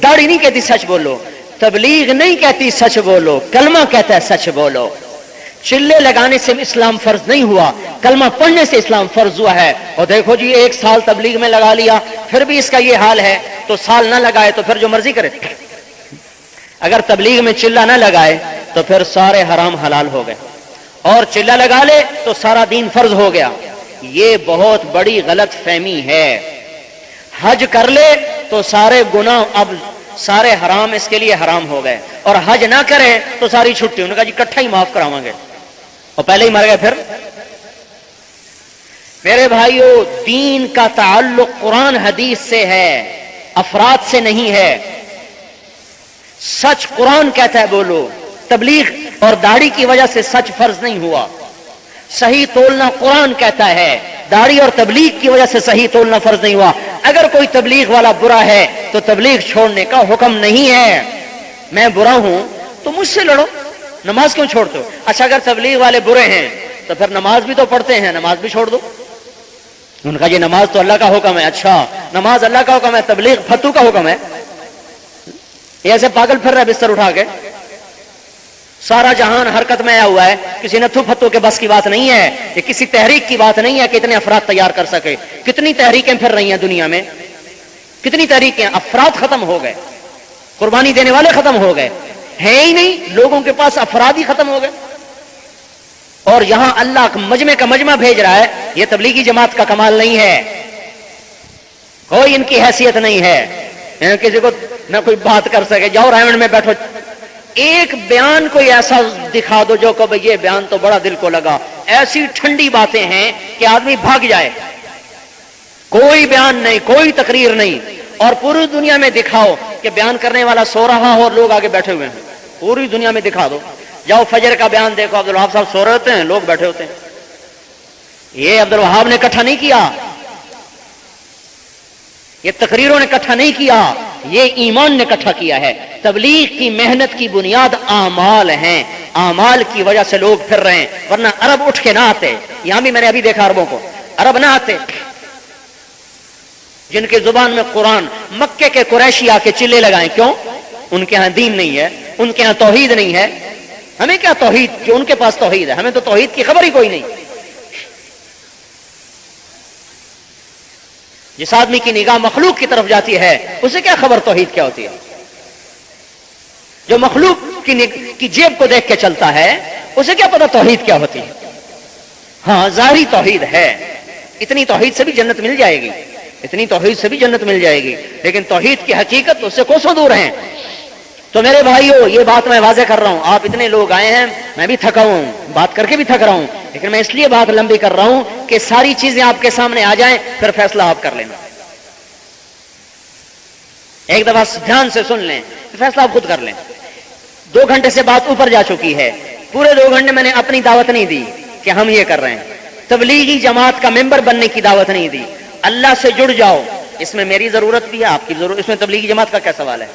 दाढ़ी नहीं कहती सच बोलो, तबलीग नहीं कहती सच बोलो, कलमा कहता है सच बोलो। चिल्ले लगाने से इस्लाम फर्ज नहीं हुआ, कलमा पढ़ने से इस्लाम फर्ज हुआ है। और देखो जी 1 साल तबलीग में लगा लिया, फिर भी इसका ये हाल है, तो साल ना लगाए तो फिर जो मर्जी करे। अगर तबलीग में चिल्ला ना लगाए तो फिर सारे हराम हलाल हो गए, और चिल्ला लगा ले तो सारा दीन फर्ज हो गया। ये बहुत बड़ी गलत फहमी है। हज कर ले तो सारे गुनाह, अब सारे हराम इसके लिए हराम हो गए, और हज ना करे तो सारी छुट्टी। उन्होंने कहा जी इकट्ठा ही माफ करावांगे, और पहले ही मर गए। फिर मेरे भाइयों, दीन का ताल्लुक कुरान हदीस से है, अफराद से नहीं है। सच कुरान कहता है बोलो। तबलीग और दाढ़ी की वजह से सच फर्ज नहीं हुआ। सही तोलना कुरान कहता है, दाढ़ी और तबलीग की वजह से सही तोलना फर्ज नहीं हुआ। अगर कोई तबलीग वाला बुरा है तो तबलीग छोड़ने का हुक्म नहीं है। मैं बुरा हूं तो मुझसे लड़ो, नमाज क्यों छोड़ते हो? अच्छा, अगर तबलीग वाले बुरे हैं तो फिर नमाज भी तो पढ़ते हैं, नमाज भी छोड़ दो। उनका ये नमाज तो अल्लाह का हुक्म है। अच्छा, नमाज अल्लाह का हुक्म है, तबलीग फतू का हुक्म है। ऐसे पागल फिर रहा है बिस्तर उठा के। सारा जहान हरकत में आया हुआ है, किसी नथु फत्तू के बस की बात नहीं है। ये किसी तहरीक की बात नहीं है कि इतने अफराद तैयार कर सके। कितनी तहरीकें फिर रही हैं दुनिया में, कितनी तहरीकें। अफराद खत्म हो गए, कुर्बानी देने वाले खत्म हो गए, है ही नहीं। लोगों के पास अफराद ही खत्म हो गए। और यहां अल्लाह मजमे का मजमा भेज रहा है। यह तबलीगी जमात का कमाल नहीं है, कोई इनकी हैसियत नहीं है। किसी को न कोई बात कर सके। जाओ रायमंड में बैठो, एक बयान कोई ऐसा दिखा दो जो को भाई ये बयान तो बड़ा दिल को लगा। ऐसी ठंडी बातें हैं कि आदमी भाग जाए। कोई बयान नहीं, कोई तकरीर नहीं। और पूरी दुनिया में दिखाओ कि बयान करने वाला सो रहा हो और लोग आगे बैठे हुए हैं। पूरी दुनिया में दिखा दो। जाओ फजर का बयान देखो, अब्दुल वहाब साहब सो रहे होते हैं, लोग बैठे होते हैं। ये अब्दुल वहाब ने इकट्ठा नहीं किया, ये तकरीरों ने इकट्ठा नहीं किया, ये ईमान ने इकट्ठा किया है। तबलीग की मेहनत की बुनियाद आमाल हैं। आमाल की वजह से लोग फिर रहे हैं, वरना अरब उठ के ना आते। यहां भी मैंने अभी देखा अरबों को, अरब ना आते जिनके जुबान में कुरान। मक्के के कुरैशी आके चिल्ले लगाएं, क्यों? उनके यहां दीन नहीं है, उनके यहां तौहीद नहीं है। हमें क्या तौहीद कि उनके पास तौहीद है, हमें तो तौहीद की खबर ही कोई नहीं। जिस आदमी की निगाह मखलूक की तरफ जाती है उसे क्या खबर तौहीद क्या होती है? जो मखलूक की जेब को देख के चलता है उसे क्या पता तौहीद क्या होती है? हाँ, ज़ाहिरी तौहीद है। इतनी तौहीद से भी जन्नत मिल जाएगी, इतनी तौहीद से भी जन्नत मिल जाएगी, लेकिन तौहीद की हकीकत उससे कोसों दूर है। तो मेरे भाइयों, ये बात मैं वाज़े कर रहा हूं। आप इतने लोग आए हैं, मैं भी थका हूं, बात करके भी थक रहा हूं, लेकिन मैं इसलिए बात लंबी कर रहा हूं कि सारी चीजें आपके सामने आ जाएं, फिर फैसला आप कर लेना। एक दफा ध्यान से सुन लें, फैसला आप खुद कर लें। 2 घंटे से बात ऊपर जा चुकी है। पूरे 2 घंटे मैंने अपनी दावत नहीं दी कि हम ये कर रहे हैं। तबलीगी जमात का मेंबर बनने की दावत नहीं दी। अल्लाह से जुड़ जाओ, इसमें मेरी जरूरत भी है, आपकी जरूरत। इसमें तबलीगी जमात का क्या सवाल है?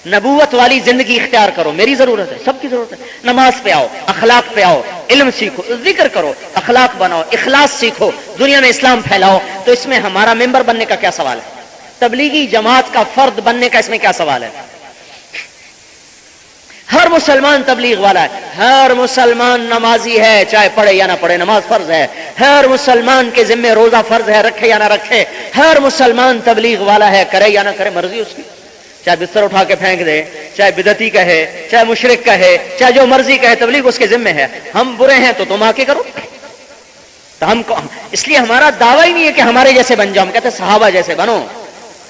नबूवत वाली जिंदगी इख्तियार करो, मेरी जरूरत है, सबकी जरूरत है। नमाज पे आओ, अखलाक पे आओ, इल्म सीखो, जिक्र करो, अखलाक बनाओ, इखलास सीखो, दुनिया में इस्लाम फैलाओ। तो इसमें हमारा मेंबर बनने का क्या सवाल है? तबलीगी जमात का फर्द बनने का इसमें क्या सवाल है? हर मुसलमान तबलीग वाला है, हर मुसलमान नमाजी है, चाहे पढ़े या ना पढ़े, नमाज फर्ज है। हर मुसलमान के जिम्मे रोजा फर्ज है, रखे या ना रखे। हर मुसलमान तबलीग वाला है, करे या ना करे, मर्जी उसकी। चाहे बिस्तर उठा के फेंक दे, चाहे बिदती कहे, चाहे मुशरिक कहे, चाहे जो मर्जी कहे, तबलीग उसके जिम्मे है। हम बुरे हैं तो तुम आके करो। तो हमको इसलिए हमारा दावा ही नहीं है कि हमारे जैसे बन जाओ। हम कहते सहाबा जैसे बनो,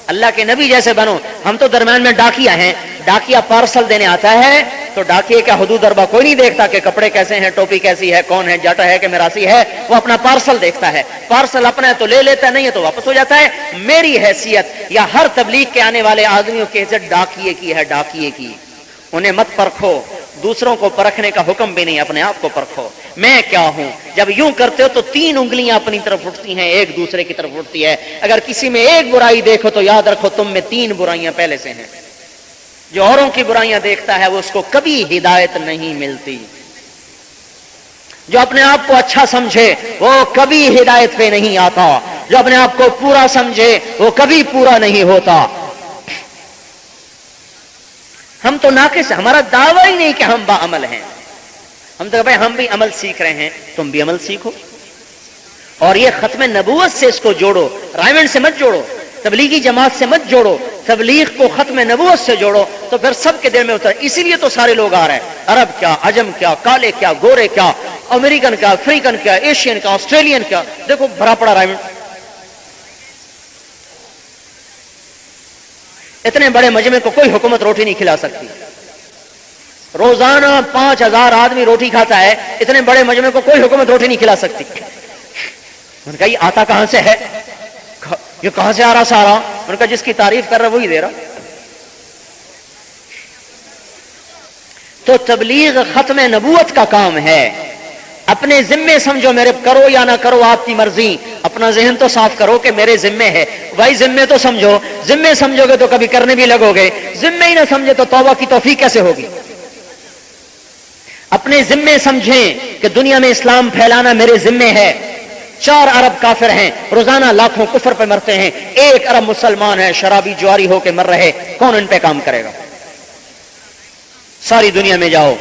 अल्लाह के नबी जैसे बनो। हम तो दरम्यान में डाकिया हैं। डाकिया पार्सल देने आता है तो डाकिए का हुदूद अरबा कोई नहीं देखता कि कपड़े कैसे हैं, टोपी कैसी है, कौन है, जाटा है कि मिरासी है। वो अपना पार्सल देखता है। पार्सल अपना है तो ले लेता है, नहीं है तो वापस हो जाता है। मेरी हैसियत या हर तबलीग के आने वाले आदमियों की हैसियत डाकिए की है, डाकिए की। उन्हें मत परखो, दूसरों को परखने का हुक्म भी नहीं, अपने आप को परखो। मैं क्या हूं? जब यूं करते हो तो 3 उंगलियां अपनी तरफ उठती हैं, एक दूसरे की तरफ उठती है। अगर किसी में एक बुराई देखो तो याद रखो तुम में 3 बुराइयां पहले से हैं। जो औरों की बुराइयां देखता है वो उसको कभी हिदायत नहीं मिलती। जो अपने आप को अच्छा समझे वो कभी हिदायत पे नहीं आता। जो अपने आप को पूरा समझे वो कभी पूरा नहीं होता। ہم تو ناقص ہیں، ہمارا دعویٰ ہی نہیں کہ ہم باعمل ہیں. ہم تو بھائی ہم بھی عمل سیکھ رہے ہیں، تم بھی عمل سیکھو. اور یہ ختم نبوت سے اس کو جوڑو، رائمنڈ سے مت جوڑو، تبلیغی جماعت سے مت جوڑو، تبلیغ کو ختم نبوت سے جوڑو، تو پھر سب کے دل میں اتر. اسی لیے تو سارے لوگ آ رہے ہیں، عرب کیا، عجم کیا، کالے کیا، گورے کیا، امریکن کیا، افریقن کیا، ایشین کیا، آسٹریلین کیا، دیکھو بھرا پڑا رائمنڈ. اتنے بڑے مجمع کو کوئی حکومت روٹی نہیں کھلا سکتی. روزانہ 5000 آدمی روٹی کھاتا ہے، اتنے بڑے مجمع کو کوئی حکومت روٹی نہیں کھلا سکتی. ان کا یہ آتا کہاں سے ہے، یہ کہاں سے آ رہا سارا؟ ان کا جس کی تعریف کر رہا وہی دے رہا. تو تبلیغ ختم نبوت کا کام ہے. اپنے ذمے سمجھو، میرے کرو یا نہ کرو آپ کی مرضی. اپنا ذہن تو صاف کرو کہ میرے ذمے ہے. بھائی ذمے تو سمجھو، ذمے سمجھو گے تو کبھی کرنے بھی لگو گے، ذمے ہی نہ سمجھے تو توبہ کی توفیق کیسے ہوگی؟ اپنے ذمے سمجھیں کہ دنیا میں اسلام پھیلانا میرے ذمے ہے. 4 ارب کافر ہیں، روزانہ لاکھوں کفر پہ مرتے ہیں، 1 ارب مسلمان ہے شرابی جواری ہو کے مر رہے، کون ان پہ کام کرے گا؟ ساری دنیا میں جاؤ،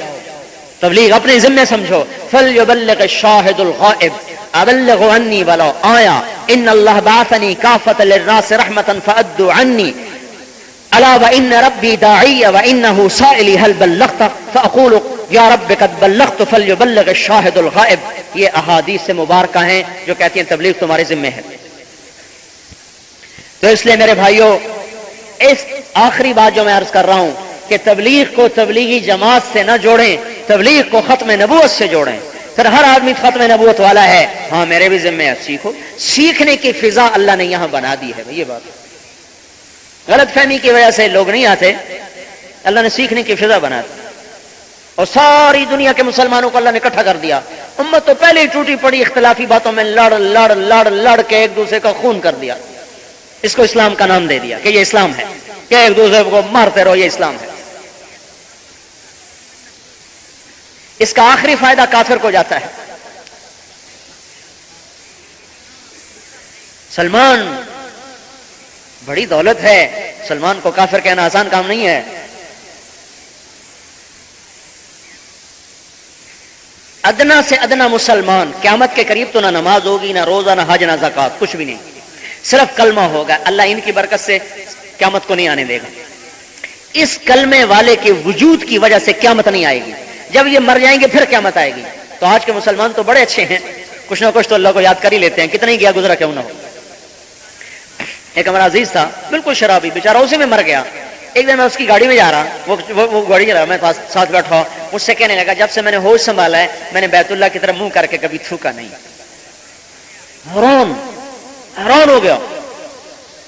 تبلیغ اپنے ذمے سمجھو. فَلْيُبَلِّغِ الشَّاهِدُ الْغَائِبُ أَبَلِّغُ عَنِّي وَلَوْ آيَةً إِنَّ اللَّهَ بَعَثَنِي كَافَةً لِلنَّاسِ رَحْمَةً فَأَدُّوا عَنِّي أَلَا وَإِنَّ رَبِّي دَاعِيَ وَإِنَّهُ سَائِلِي هَلْ بَلَّغْتَ فَأَقُولُ يَا رَبِّ قَدْ بَلَّغْتُ فَلْيُبَلِّغِ الشَّاهِدُ الْغَائِبُ. یہ احادیث مبارکہ ہیں جو کہتی ہیں تبلیغ تمہارے ذمے ہے. تو اس لیے میرے بھائیوں، اس آخری بات جو میں عرض کر رہا ہوں کہ تبلیغ کو تبلیغی جماعت سے نہ جوڑیں، تبلیغ کو ختم نبوت سے جوڑیں. پھر ہر آدمی ختم نبوت والا ہے، ہاں میرے بھی ذمہ ہے، سیکھو. سیکھنے کی فضا اللہ نے یہاں بنا دی ہے. یہ بات غلط فہمی کی وجہ سے لوگ نہیں آتے، اللہ نے سیکھنے کی فضا بنا دی اور ساری دنیا کے مسلمانوں کو اللہ نے اکٹھا کر دیا. امت تو پہلے ہی ٹوٹی پڑی اختلافی باتوں میں لڑ لڑ لڑ لڑ کے ایک دوسرے کا خون کر دیا. اس کو اسلام کا نام دے دیا کہ یہ اسلام ہے، کہ ایک دوسرے کو مارتے رہو، یہ اسلام ہے. اس کا آخری فائدہ کافر کو جاتا ہے. سلمان بڑی دولت ہے، سلمان کو کافر کہنا آسان کام نہیں ہے. ادنا سے ادنا مسلمان قیامت کے قریب تو نہ نماز ہوگی، نہ روزہ، نہ حج، نہ زکات، کچھ بھی نہیں، صرف کلمہ ہوگا. اللہ ان کی برکت سے قیامت کو نہیں آنے دے گا. اس کلمے والے کے وجود کی وجہ سے قیامت نہیں آئے گی. جب یہ مر جائیں گے پھر قیامت آئے گی. تو آج کے مسلمان تو بڑے اچھے ہیں، کچھ نہ کچھ تو اللہ کو یاد کر ہی لیتے ہیں، کتنا ہی گیا گزرا کیوں نہ ہو. ایک ہمارا عزیز تھا، بالکل شرابی، بیچارہ اسی میں مر گیا. ایک دن میں اس کی گاڑی میں جا رہا، وہ گاڑی چلا رہا، میں ساتھ بیٹھا، مجھ سے کہنے لگا جب سے میں نے ہوش سنبھالا ہے میں نے بیت اللہ کی طرف منہ کر کے کبھی تھوکا نہیں. حیران ہو گیا،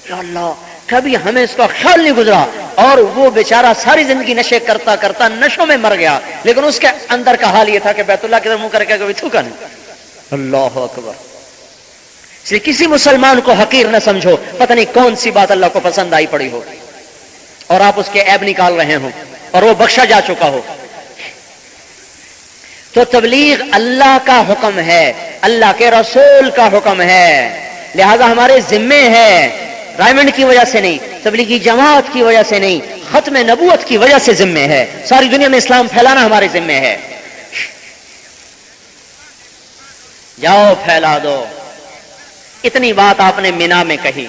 یا اللہ کبھی ہمیں اس کا خیال نہیں گزرا. اور وہ بیچارہ ساری زندگی نشے کرتا کرتا نشوں میں مر گیا، لیکن اس کے اندر کا حال یہ تھا کہ بیت اللہ کی طرف منہ کر کے کبھی تھوکا نہیں. اللہ اکبر. اس لیے کسی مسلمان کو حقیر نہ سمجھو، پتہ نہیں کون سی بات اللہ کو پسند آئی پڑی ہو اور آپ اس کے عیب نکال رہے ہوں اور وہ بخشا جا چکا ہو. تو تبلیغ اللہ کا حکم ہے، اللہ کے رسول کا حکم ہے، لہذا ہمارے ذمے ہے. رائمنڈ کی وجہ سے نہیں، تبلیغی جماعت کی وجہ سے نہیں، ختم نبوت کی وجہ سے ذمے ہے. ساری دنیا میں اسلام پھیلانا ہمارے ذمے ہے. جاؤ پھیلا دو. اتنی بات آپ نے مینا میں کہی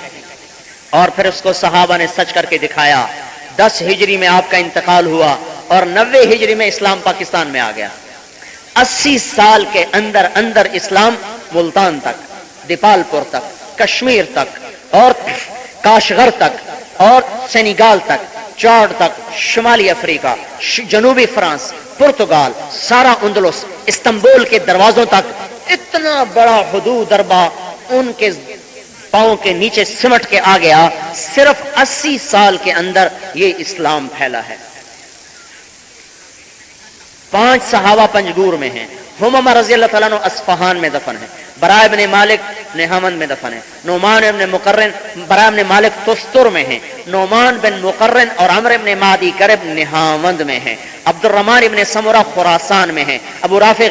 اور پھر اس کو صحابہ نے سچ کر کے دکھایا. 10 ہجری میں آپ کا انتقال ہوا اور 90 ہجری میں اسلام پاکستان میں آ گیا. 80 سال کے اندر اندر اسلام ملتان تک، دیپال پور تک، کشمیر تک اور کاشغر تک اور سینیگال تک، چاڈ تک، شمالی افریقہ، جنوبی فرانس، پرتگال، سارا اندلس، استنبول کے دروازوں تک اتنا بڑا حدود دربا ان کے پاؤں کے نیچے سمٹ کے آ گیا. صرف 80 سال کے اندر یہ اسلام پھیلا ہے. 5 صحابہ پنجگور میں ہیں. حمامہ رضی اللہ تعالیٰ عنہ اصفہان میں دفن ہے. برائے ابن مالک نہامند میں دفن ہے. نعمان ابن مقرن، برائے ابن مالک تستر میں ہیں. نعمان بن مقرن اور عمر ابن مادی کرب نہامند میں ہیں. عبد الرحمن ابن سمرہ خراسان میں ہیں. ابو رافع